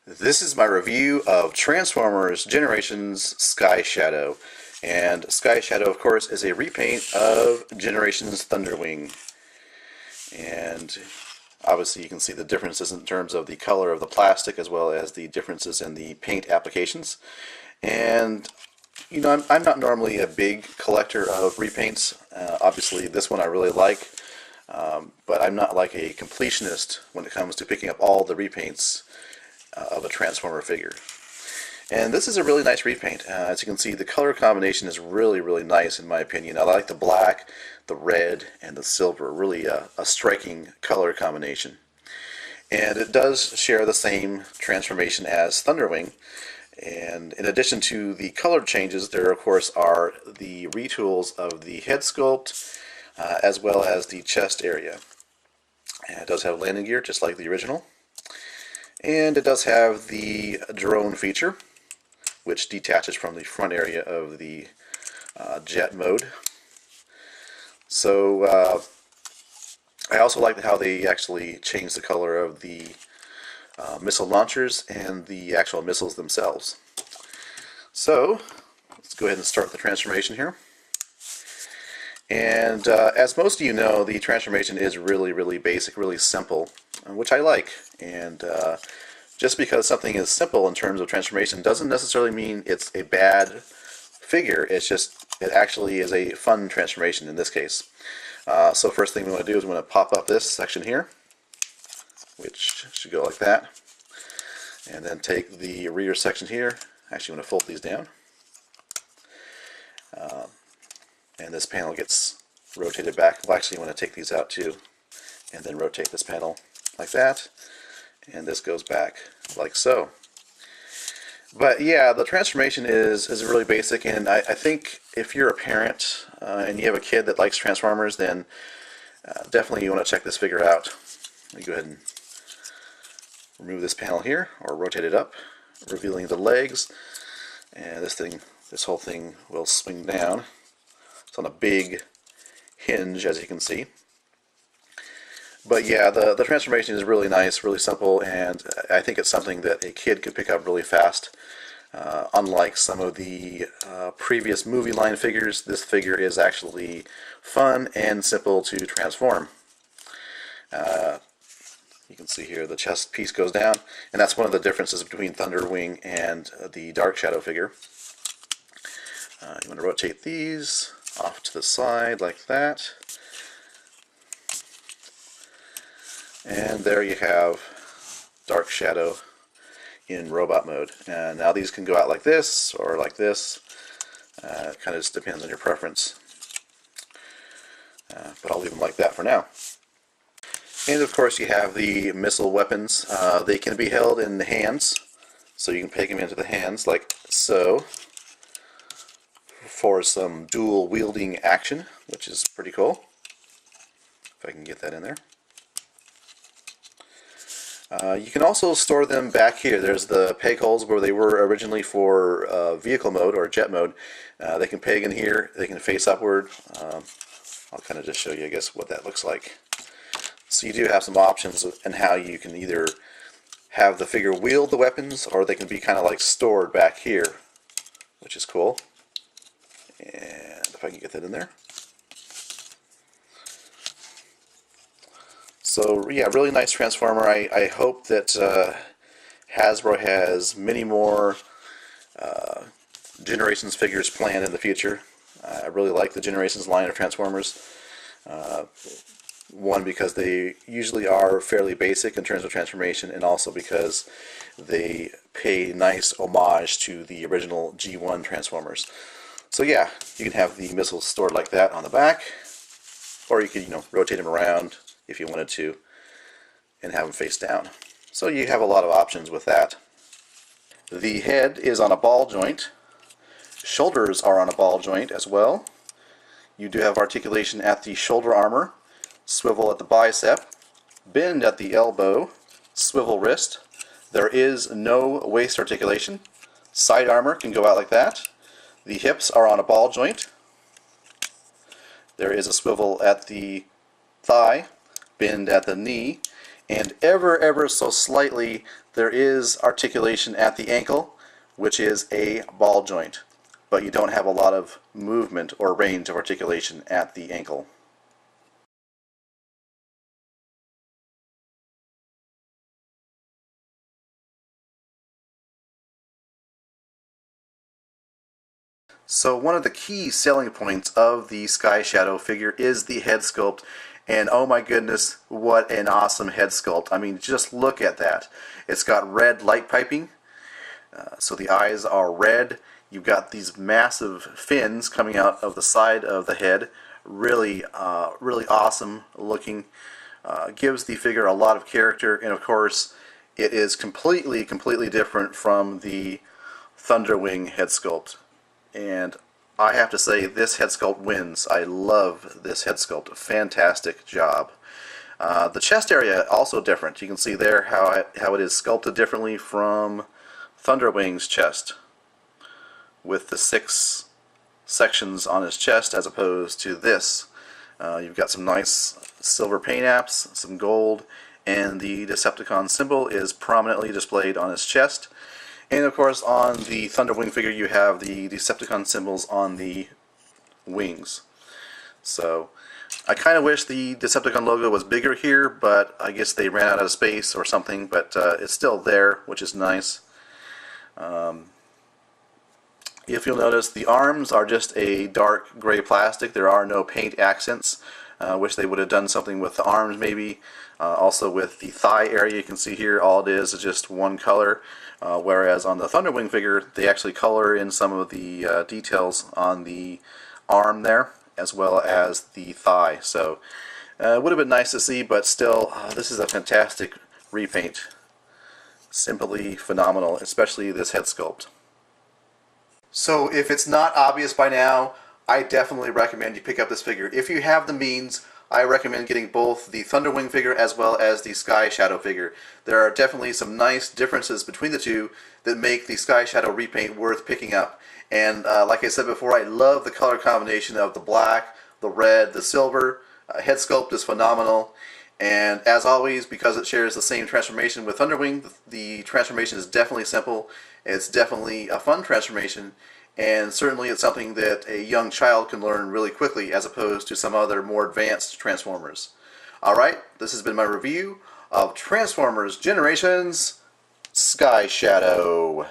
This is my review of Transformers Generations Sky Shadow. And Sky Shadow, of course, is a repaint of Generations Thunderwing. And obviously you can see the differences in terms of the color of the plastic as well as the differences in the paint applications. And you know, I'm not normally a big collector of repaints. Obviously this one I really like, but I'm not like a completionist when it comes to picking up all the repaints of a Transformer figure. And this is a really nice repaint. As you can see, the color combination is really nice in my opinion. I like the black, the red, and the silver. Really a striking color combination. And it does share the same transformation as Thunderwing. And in addition to the color changes, there of course are the retools of the head sculpt as well as the chest area. And it does have landing gear just like the original. And it does have the drone feature, which detaches from the front area of the jet mode. So I also like how they actually changed the color of the missile launchers and the actual missiles themselves. So let's go ahead and start the transformation here. And as most of you know, the transformation is really basic, really simple, which I like. And just because something is simple in terms of transformation doesn't necessarily mean it's a bad figure. It's just, it actually is a fun transformation in this case. So first thing we want to do is we want to pop up this section here, which should go like that. And then take the rear section here. Actually, I'm going to fold these down. And this panel gets rotated back. Well, actually, I want to take these out too, and then rotate this panel like that, and this goes back like so. But yeah, the transformation is really basic, and I think if you're a parent and you have a kid that likes Transformers, then definitely you want to check this figure out. Let me go ahead and remove this panel here, or rotate it up, revealing the legs, and this whole thing will swing down. It's on a big hinge, as you can see. But yeah, the transformation is really nice, really simple, and I think it's something that a kid could pick up really fast. Unlike some of the previous movie line figures, this figure is actually fun and simple to transform. You can see here the chest piece goes down, and that's one of the differences between Thunderwing and the Dark Shadow figure. You want to rotate these off to the side like that. And there you have Dark Shadow in robot mode. And now these can go out like this or like this. It kind of just depends on your preference. But I'll leave them like that for now. And of course you have the missile weapons. They can be held in the hands, so you can peg them into the hands like so, for some dual wielding action, which is pretty cool. If I can get that in there. You can also store them back here. There's the peg holes where they were originally for vehicle mode or jet mode. They can peg in here, they can face upward. I'll kind of just show you, I guess, what that looks like. So you do have some options in how you can either have the figure wield the weapons, or they can be kind of like stored back here, which is cool. And if I can get that in there. So yeah, really nice Transformer. I hope that Hasbro has many more Generations figures planned in the future. I really like the Generations line of Transformers. One, because they usually are fairly basic in terms of transformation, and also because they pay nice homage to the original G1 Transformers. So yeah, you can have the missiles stored like that on the back, or you could, rotate them around if you wanted to, and have them face down. So you have a lot of options with that. The head is on a ball joint. Shoulders are on a ball joint as well. You do have articulation at the shoulder armor, swivel at the bicep, bend at the elbow, swivel wrist. There is no waist articulation. Side armor can go out like that. The hips are on a ball joint. There is a swivel at the thigh, bend at the knee, And ever so slightly, there is articulation at the ankle, which is a ball joint. But you don't have a lot of movement or range of articulation at the ankle. So one of the key selling points of the Sky Shadow figure is the head sculpt, and oh my goodness, what an awesome head sculpt. I mean, just look at that. It's got red light piping, so the eyes are red. You've got these massive fins coming out of the side of the head. Really awesome looking. Gives the figure a lot of character, and of course it is completely different from the Thunderwing head sculpt. And I have to say, this head sculpt wins. I love this head sculpt. Fantastic job. The chest area also different. You can see there how it is sculpted differently from Thunderwing's chest, with the 6 sections on his chest as opposed to this. You've got some nice silver paint apps, some gold, and the Decepticon symbol is prominently displayed on his chest. And of course, on the Thunderwing figure, you have the Decepticon symbols on the wings. So I kind of wish the Decepticon logo was bigger here, but I guess they ran out of space or something. But it's still there, which is nice. If you'll notice, the arms are just a dark gray plastic. There are no paint accents. Wish they would have done something with the arms maybe. Also with the thigh area, you can see here all it is just one color. Whereas on the Thunderwing figure, they actually color in some of the details on the arm there, as well as the thigh. So it would have been nice to see, but still, this is a fantastic repaint. Simply phenomenal, especially this head sculpt. So if it's not obvious by now, I definitely recommend you pick up this figure. If you have the means, I recommend getting both the Thunderwing figure as well as the Sky Shadow figure. There are definitely some nice differences between the two that make the Sky Shadow repaint worth picking up. And like I said before, I love the color combination of the black, the red, the silver. Head sculpt is phenomenal. And as always, because it shares the same transformation with Thunderwing, the transformation is definitely simple. It's definitely a fun transformation. And certainly it's something that a young child can learn really quickly as opposed to some other more advanced Transformers. Alright, this has been my review of Transformers Generations Sky Shadow.